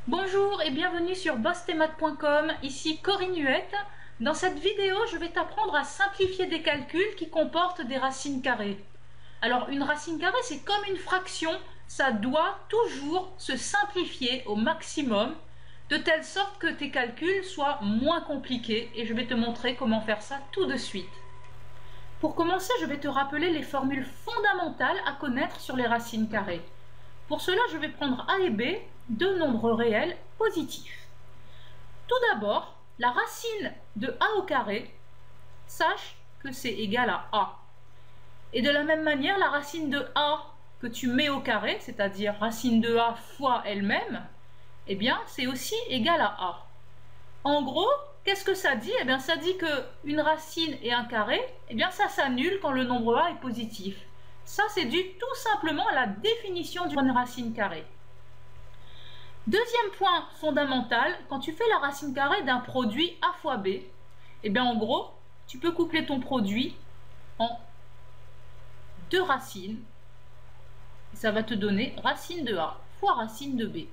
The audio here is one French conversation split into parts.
Bonjour et bienvenue sur bossthemath.com, ici Corinne Huette. Dans cette vidéo, je vais t'apprendre à simplifier des calculs qui comportent des racines carrées. Alors une racine carrée, c'est comme une fraction, ça doit toujours se simplifier au maximum, de telle sorte que tes calculs soient moins compliqués et je vais te montrer comment faire ça tout de suite. Pour commencer, je vais te rappeler les formules fondamentales à connaître sur les racines carrées. Pour cela, je vais prendre A et B, deux nombres réels positifs. Tout d'abord, la racine de A au carré, sache que c'est égal à A. Et de la même manière, la racine de A que tu mets au carré, c'est-à-dire racine de A fois elle-même, eh bien, c'est aussi égal à A. En gros, qu'est-ce que ça dit? Eh bien, ça dit qu'une racine et un carré, eh bien, ça s'annule quand le nombre A est positif. Ça, c'est dû tout simplement à la définition d'une racine carrée. Deuxième point fondamental, quand tu fais la racine carrée d'un produit A fois B, eh bien, en gros, tu peux coupler ton produit en deux racines. Ça va te donner racine de A fois racine de B.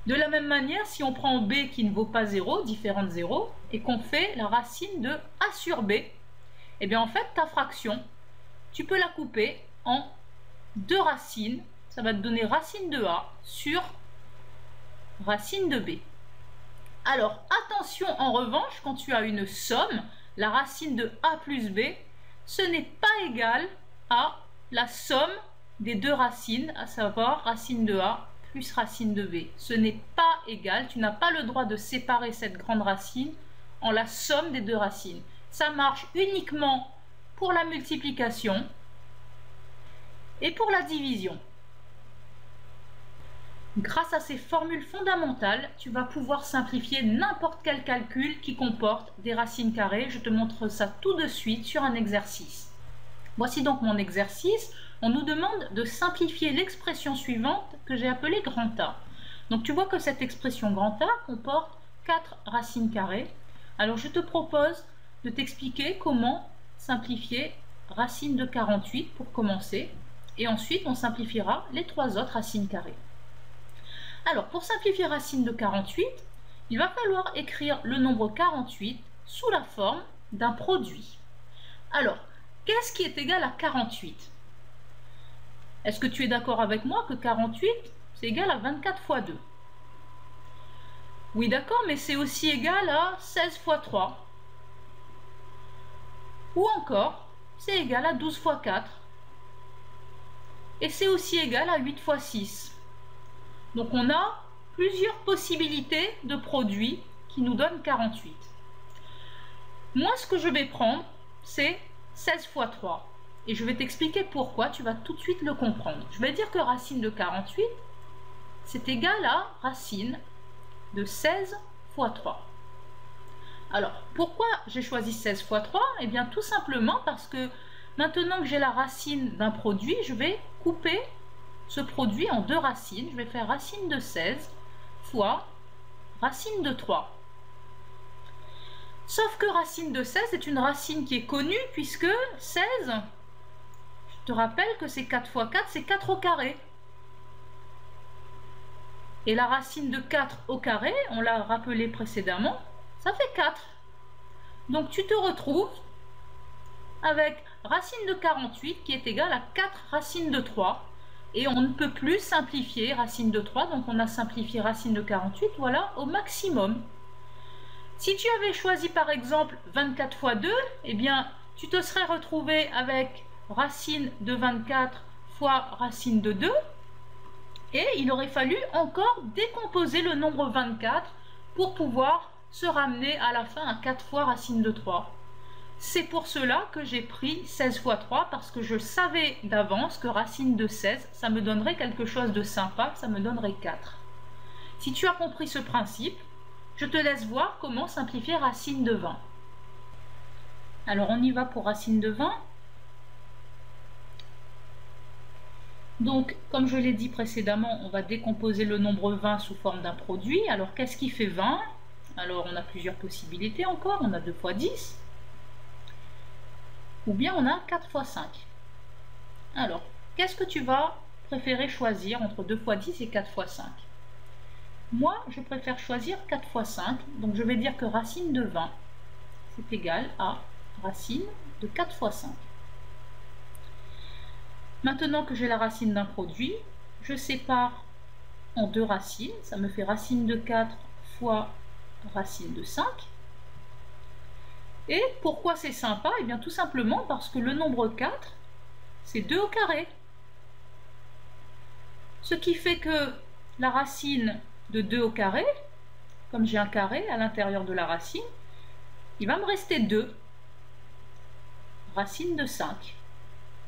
De la même manière, si on prend B qui ne vaut pas 0, différent de 0, et qu'on fait la racine de A sur B, eh bien en fait, ta fraction, tu peux la couper en deux racines. Ça va te donner racine de A sur racine de B. Alors, attention en revanche, quand tu as une somme, la racine de A plus B, ce n'est pas égal à la somme des deux racines, à savoir racine de A plus racine de B. Ce n'est pas égal, tu n'as pas le droit de séparer cette grande racine en la somme des deux racines. Ça marche uniquement pour la multiplication et pour la division. Grâce à ces formules fondamentales, tu vas pouvoir simplifier n'importe quel calcul qui comporte des racines carrées. Je te montre ça tout de suite sur un exercice. Voici donc mon exercice. On nous demande de simplifier l'expression suivante que j'ai appelée grand A. Donc tu vois que cette expression grand A comporte 4 racines carrées. Alors je te propose de t'expliquer comment simplifier racine de 48 pour commencer. Et ensuite on simplifiera les 3 autres racines carrées. Alors pour simplifier racine de 48, il va falloir écrire le nombre 48 sous la forme d'un produit. Alors, qu'est-ce qui est égal à 48? Est-ce que tu es d'accord avec moi que 48, c'est égal à 24 fois 2? Oui, d'accord, mais c'est aussi égal à 16 fois 3. Ou encore, c'est égal à 12 fois 4. Et c'est aussi égal à 8 fois 6. Donc on a plusieurs possibilités de produits qui nous donnent 48. Moi, ce que je vais prendre, c'est 16 fois 3. Et je vais t'expliquer pourquoi, tu vas tout de suite le comprendre. Je vais dire que racine de 48, c'est égal à racine de 16 fois 3. Alors, pourquoi j'ai choisi 16 fois 3? Eh bien, tout simplement parce que maintenant que j'ai la racine d'un produit, je vais couper ce produit en deux racines. Je vais faire racine de 16 fois racine de 3. Sauf que racine de 16 est une racine qui est connue puisque 16, je te rappelle que c'est 4 fois 4, c'est 4 au carré. Et la racine de 4 au carré, on l'a rappelé précédemment, ça fait 4. Donc tu te retrouves avec racine de 48 qui est égale à 4 racines de 3. Et on ne peut plus simplifier racine de 3, donc on a simplifié racine de 48, voilà, au maximum. Si tu avais choisi par exemple 24 fois 2, eh bien, tu te serais retrouvé avec racine de 24 fois racine de 2, et il aurait fallu encore décomposer le nombre 24 pour pouvoir se ramener à la fin à 4 fois racine de 3. C'est pour cela que j'ai pris 16 fois 3, parce que je savais d'avance que racine de 16, ça me donnerait quelque chose de sympa, ça me donnerait 4. Si tu as compris ce principe, je te laisse voir comment simplifier racine de 20. Alors on y va pour racine de 20. Donc, comme je l'ai dit précédemment, on va décomposer le nombre 20 sous forme d'un produit. Alors, qu'est-ce qui fait 20? Alors, on a plusieurs possibilités encore. On a 2 fois 10. Ou bien on a 4 fois 5. Alors, qu'est-ce que tu vas préférer choisir entre 2 fois 10 et 4 fois 5? Moi, je préfère choisir 4 fois 5, donc je vais dire que racine de 20, c'est égal à racine de 4 fois 5. Maintenant que j'ai la racine d'un produit, je sépare en deux racines, ça me fait racine de 4 fois racine de 5. Et pourquoi c'est sympa? Eh bien tout simplement parce que le nombre 4, c'est 2 au carré. Ce qui fait que la racine de 2 au carré, comme j'ai un carré à l'intérieur de la racine, il va me rester 2, racine de 5.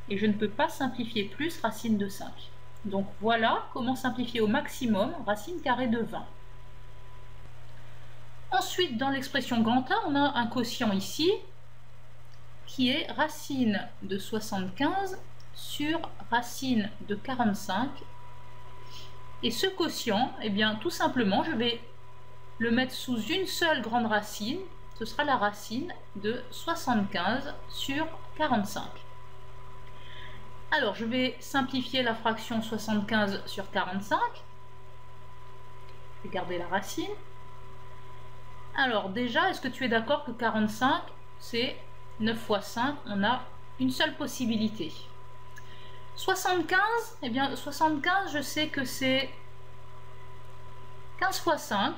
Et je ne peux pas simplifier plus racine de 5. Donc voilà comment simplifier au maximum racine carrée de 20. Ensuite, dans l'expression grand A, on a un quotient ici qui est racine de 75 sur racine de 45. Et ce quotient, eh bien, tout simplement, je vais le mettre sous une seule grande racine. Ce sera la racine de 75 sur 45. Alors, je vais simplifier la fraction 75 sur 45. Je vais garder la racine. Alors, déjà, est-ce que tu es d'accord que 45, c'est 9 fois 5, on a une seule possibilité. 75, eh bien, 75, je sais que c'est 15 fois 5,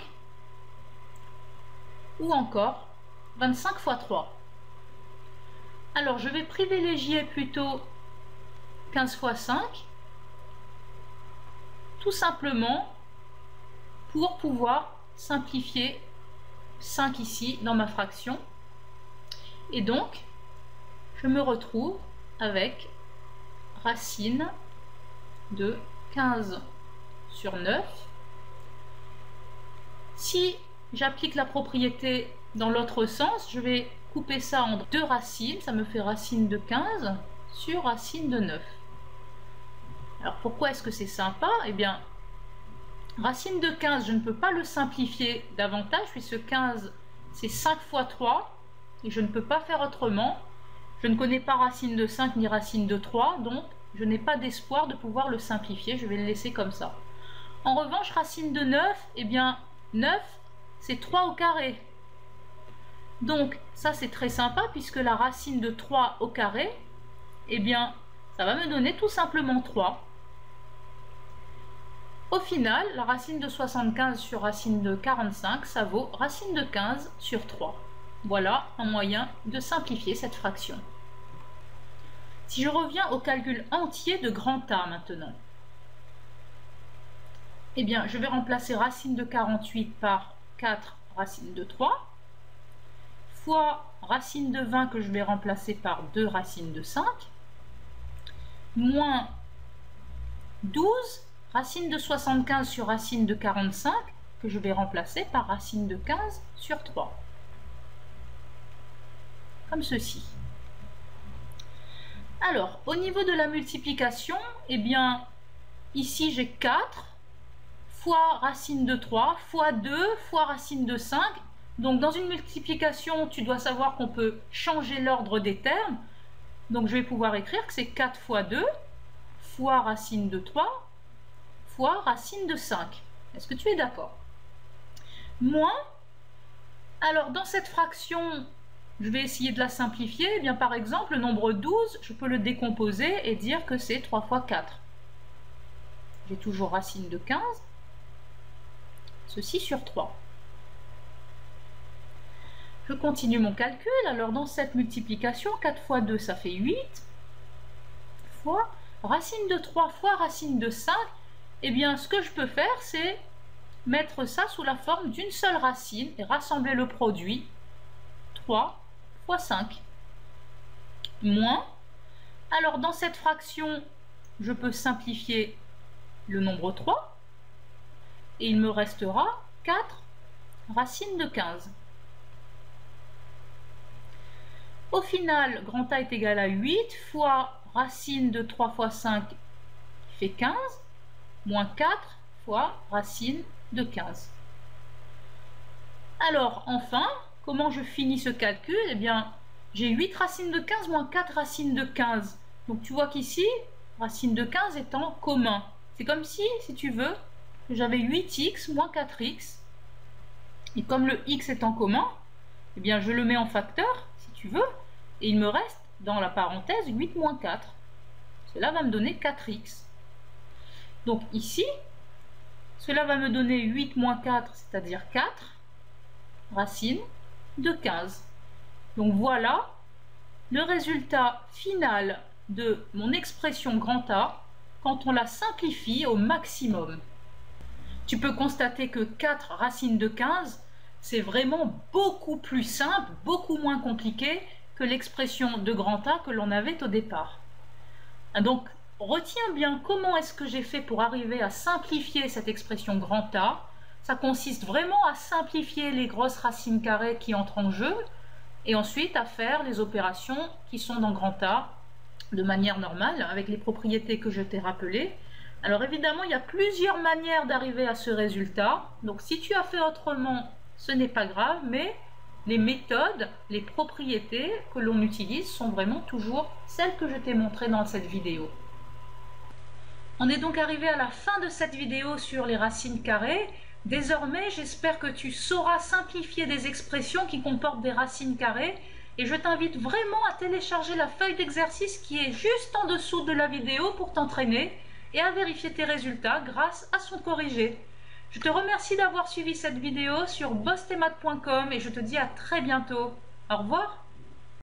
ou encore 25 fois 3. Alors, je vais privilégier plutôt 15 fois 5, tout simplement pour pouvoir simplifier 5 ici dans ma fraction. Et donc, je me retrouve avec racine de 15 sur 9. Si j'applique la propriété dans l'autre sens, je vais couper ça en deux racines. Ça me fait racine de 15 sur racine de 9. Alors pourquoi est-ce que c'est sympa? Eh bien, racine de 15, je ne peux pas le simplifier davantage puisque 15, c'est 5 fois 3 et je ne peux pas faire autrement. Je ne connais pas racine de 5 ni racine de 3, donc je n'ai pas d'espoir de pouvoir le simplifier. Je vais le laisser comme ça. En revanche, racine de 9, eh bien, 9, c'est 3 au carré. Donc, ça, c'est très sympa puisque la racine de 3 au carré, eh bien, ça va me donner tout simplement 3. Au final, la racine de 75 sur racine de 45, ça vaut racine de 15 sur 3. Voilà un moyen de simplifier cette fraction. Si je reviens au calcul entier de grand A maintenant, eh bien, je vais remplacer racine de 48 par 4 racine de 3, fois racine de 20 que je vais remplacer par 2 racine de 5, moins 12 racine de 75 sur racine de 45 que je vais remplacer par racine de 15 sur 3. Comme ceci. Alors, au niveau de la multiplication, eh bien, ici j'ai 4 fois racine de 3 fois 2 fois racine de 5. Donc dans une multiplication, tu dois savoir qu'on peut changer l'ordre des termes. Donc je vais pouvoir écrire que c'est 4 fois 2 fois racine de 3 fois racine de 5. Est-ce que tu es d'accord? Moins, alors dans cette fraction, je vais essayer de la simplifier. Eh bien, par exemple, le nombre 12, je peux le décomposer et dire que c'est 3 fois 4. J'ai toujours racine de 15, ceci sur 3. Je continue mon calcul. Alors dans cette multiplication, 4 fois 2, ça fait 8, fois racine de 3 fois racine de 5. Eh bien, ce que je peux faire, c'est mettre ça sous la forme d'une seule racine et rassembler le produit 3 fois 5. Moins, alors dans cette fraction, je peux simplifier le nombre 3 et il me restera 4 racine de 15. Au final, grand A est égal à 8 fois racine de 3 fois 5 qui fait 15, moins 4 fois racine de 15. Alors, enfin, comment je finis ce calcul? Eh bien, j'ai 8 racines de 15 moins 4 racines de 15. Donc, tu vois qu'ici, racine de 15 est en commun. C'est comme si tu veux, j'avais 8x moins 4x. Et comme le x est en commun, eh bien je le mets en facteur, si tu veux, et il me reste dans la parenthèse 8 moins 4. Cela va me donner 4x. Donc ici, cela va me donner 8 moins 4, c'est-à-dire 4, racine de 15. Donc voilà le résultat final de mon expression grand A quand on la simplifie au maximum. Tu peux constater que 4 racines de 15, c'est vraiment beaucoup plus simple, beaucoup moins compliqué que l'expression de grand A que l'on avait au départ. Donc, retiens bien comment est-ce que j'ai fait pour arriver à simplifier cette expression grand A. Ça consiste vraiment à simplifier les grosses racines carrées qui entrent en jeu et ensuite à faire les opérations qui sont dans grand A de manière normale avec les propriétés que je t'ai rappelées. Alors évidemment, il y a plusieurs manières d'arriver à ce résultat. Donc si tu as fait autrement, ce n'est pas grave, mais les méthodes, les propriétés que l'on utilise sont vraiment toujours celles que je t'ai montrées dans cette vidéo. On est donc arrivé à la fin de cette vidéo sur les racines carrées. Désormais, j'espère que tu sauras simplifier des expressions qui comportent des racines carrées. Et je t'invite vraiment à télécharger la feuille d'exercice qui est juste en dessous de la vidéo pour t'entraîner et à vérifier tes résultats grâce à son corrigé. Je te remercie d'avoir suivi cette vidéo sur bosstemmath.com et je te dis à très bientôt. Au revoir.